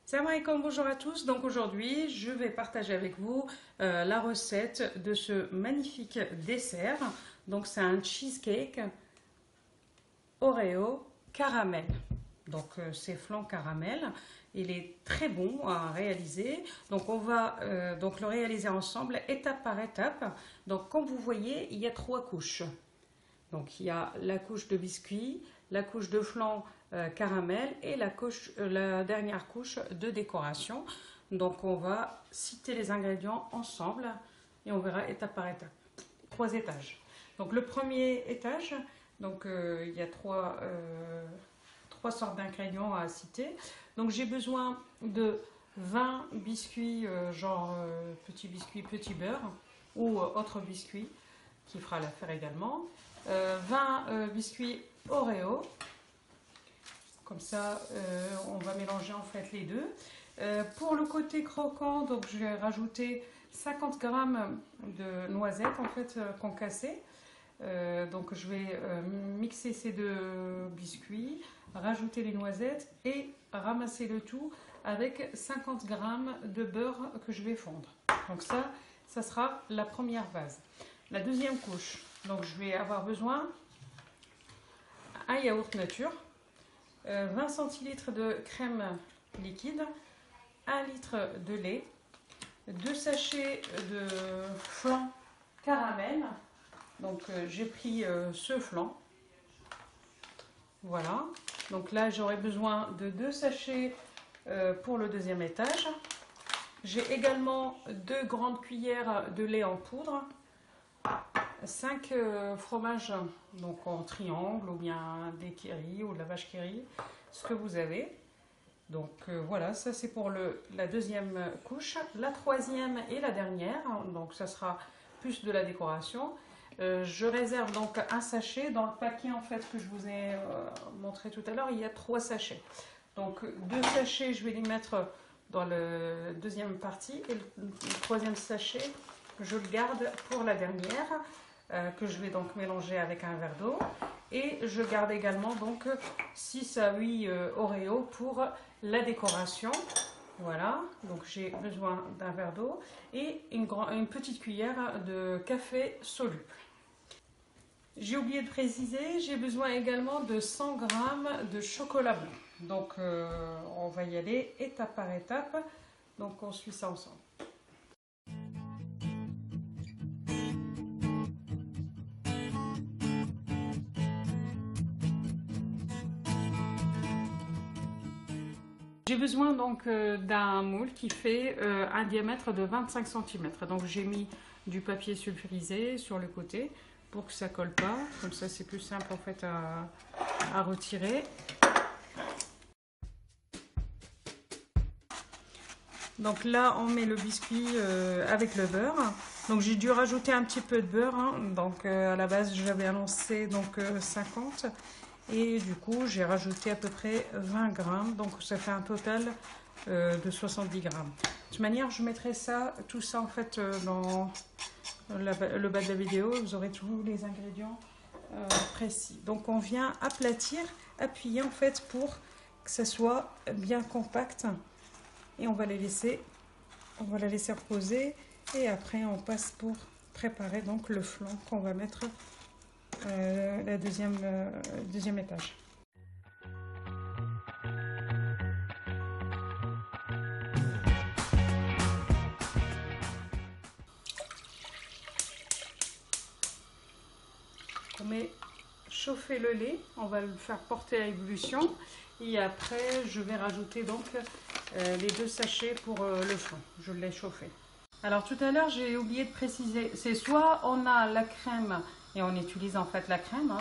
Salam alaikum, bonjour à tous. Donc aujourd'hui, je vais partager avec vous la recette de ce magnifique dessert. Donc c'est un cheesecake Oreo caramel. Donc c'est flan caramel. Il est très bon à réaliser. Donc on va le réaliser ensemble étape par étape. Donc comme vous voyez, il y a 3 couches. Donc il y a la couche de biscuit, la couche de flan caramel et la dernière couche de décoration. Donc on va citer les ingrédients ensemble et on verra étape par étape. 3 étages. Donc le premier étage, donc il y a trois sortes d'ingrédients à citer. Donc j'ai besoin de 20 biscuits, petit biscuit, petit beurre ou autre biscuit qui fera l'affaire également. 20 biscuits Oreo. Comme ça, on va mélanger en fait les deux. Pour le côté croquant, donc je vais rajouter 50 g de noisettes en fait concassées. Donc je vais mixer ces deux biscuits, rajouter les noisettes et ramasser le tout avec 50 g de beurre que je vais fondre. Donc ça sera la première base. La deuxième couche, donc je vais avoir besoin un yaourt nature, 20 centilitres de crème liquide, 1 litre de lait, 2 sachets de flan caramel. Donc j'ai pris ce flan. Voilà. Donc là j'aurai besoin de 2 sachets pour le deuxième étage. J'ai également 2 grandes cuillères de lait en poudre. 5 fromages donc en triangle ou bien des Kéri ou de la vache Kéri, ce que vous avez. Donc voilà, ça c'est pour la deuxième couche. La troisième et la dernière, donc ça sera plus de la décoration. Je réserve donc un sachet. Dans le paquet en fait que je vous ai montré tout à l'heure, il y a 3 sachets. Donc 2 sachets, je vais les mettre dans la deuxième partie et le troisième sachet, je le garde pour la dernière. Que je vais donc mélanger avec un verre d'eau, et je garde également donc 6 à 8 Oreo pour la décoration. Voilà, donc j'ai besoin d'un verre d'eau et une petite cuillère de café soluble. J'ai oublié de préciser, j'ai besoin également de 100 g de chocolat blanc. Donc on va y aller étape par étape, donc on suit ça ensemble. J'ai besoin donc d'un moule qui fait un diamètre de 25 cm. Donc j'ai mis du papier sulfurisé sur le côté pour que ça ne colle pas. Comme ça c'est plus simple en fait à retirer. Donc là on met le biscuit avec le beurre. Donc j'ai dû rajouter un petit peu de beurre. Donc à la base j'avais annoncé donc 50. Et du coup, j'ai rajouté à peu près 20 grammes, donc ça fait un total de 70 grammes. De toute manière, je mettrai tout ça en fait dans le bas de la vidéo. Vous aurez tous les ingrédients précis. Donc on vient aplatir, appuyer en fait pour que ça soit bien compact. Et on va la laisser reposer. Et après, on passe pour préparer donc le flan qu'on va mettre la deuxième étage. On met chauffer le lait, on va le faire porter à ébullition et après je vais rajouter donc les 2 sachets pour le flan. Je l'ai chauffé. Alors tout à l'heure j'ai oublié de préciser, c'est soit on a la crème et on utilise en fait la crème,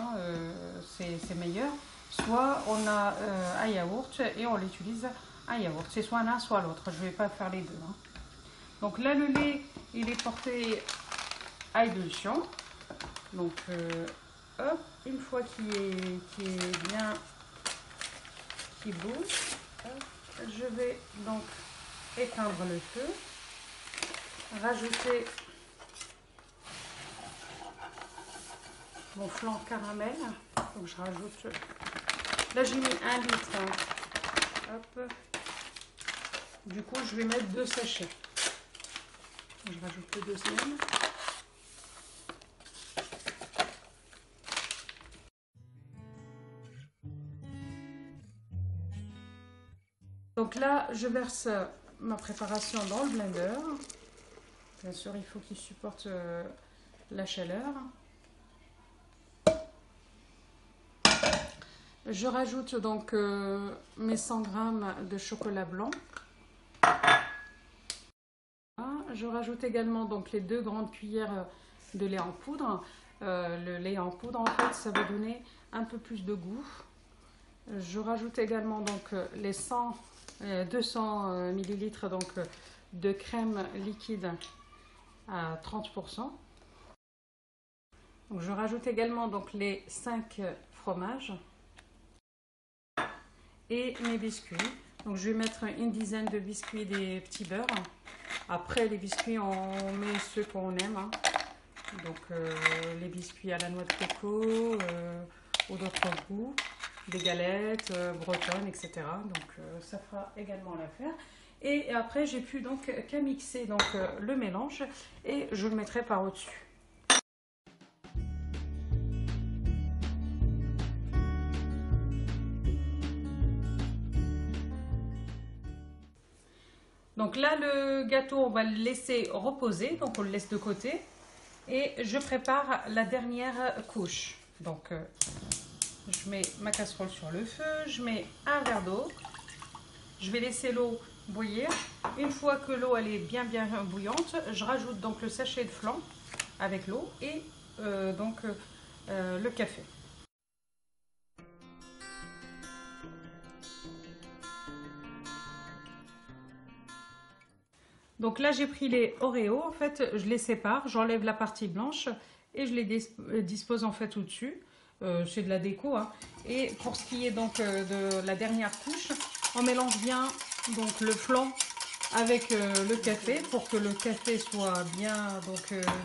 c'est meilleur, soit on a un yaourt et on l'utilise un yaourt. C'est soit l'un soit l'autre, je ne vais pas faire les deux. Donc là le lait il est porté à ébullition. Donc hop, une fois qu'il est bien, qu'il bouge, je vais donc éteindre le feu. Rajouter mon flan caramel. Donc je rajoute. Là j'ai mis 1 litre. Hop. Du coup, je vais mettre 2 sachets. Je rajoute le deuxième. Donc là, je verse ma préparation dans le blender. Bien sûr, il faut qu'il supporte la chaleur. Je rajoute donc mes 100 g de chocolat blanc. Je rajoute également donc les 2 grandes cuillères de lait en poudre. Le lait en poudre, en fait, ça va donner un peu plus de goût. Je rajoute également donc les 200 ml donc, de crème liquide à 30%. Donc, je rajoute également donc les 5 fromages et mes biscuits. Donc je vais mettre une dizaine de biscuits des petits beurres. Après les biscuits, on met ceux qu'on aime. Hein. Donc les biscuits à la noix de coco ou d'autres goûts, des galettes bretonnes, etc. Donc ça fera également l'affaire. Et après j'ai pu donc qu'à mixer donc, le mélange et je le mettrai par au-dessus. Donc là, le gâteau, on va le laisser reposer, donc on le laisse de côté. Et je prépare la dernière couche. Donc, je mets ma casserole sur le feu, je mets un verre d'eau. Je vais laisser l'eau bouillir. Une fois que l'eau elle est bien bouillante, je rajoute donc le sachet de flan avec l'eau et le café. Donc là, j'ai pris les Oreos. En fait, je les sépare, j'enlève la partie blanche et je les dispose en fait au-dessus. C'est de la déco. Hein. Et pour ce qui est donc de la dernière couche, on mélange bien donc le flan avec le café pour que le café soit bien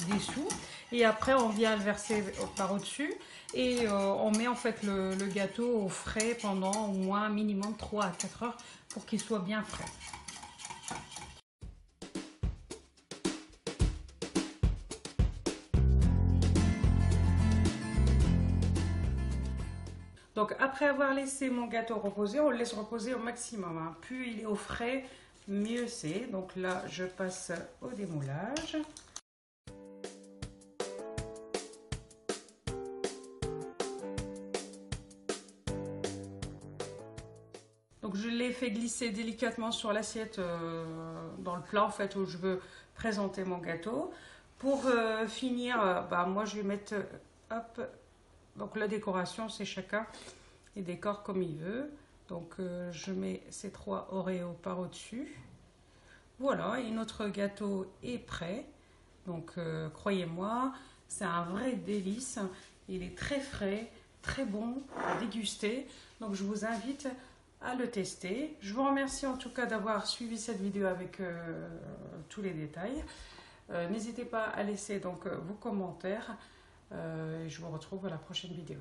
dissous. Et après, on vient le verser par au-dessus et on met en fait le gâteau au frais pendant au moins minimum 3 à 4 heures pour qu'il soit bien frais. Donc après avoir laissé mon gâteau reposer, on le laisse reposer au maximum. Hein. Plus il est au frais, mieux c'est. Donc là, je passe au démoulage. Donc je l'ai fait glisser délicatement sur l'assiette dans le plat en fait où je veux présenter mon gâteau. Pour finir, moi je vais mettre hop. Donc la décoration, c'est chacun les décore comme il veut. Donc je mets ces 3 Oreos par au-dessus. Voilà, et notre gâteau est prêt. Donc croyez-moi, c'est un vrai délice. Il est très frais, très bon à déguster. Donc je vous invite à le tester. Je vous remercie en tout cas d'avoir suivi cette vidéo avec tous les détails. N'hésitez pas à laisser donc vos commentaires. Je vous retrouve à la prochaine vidéo.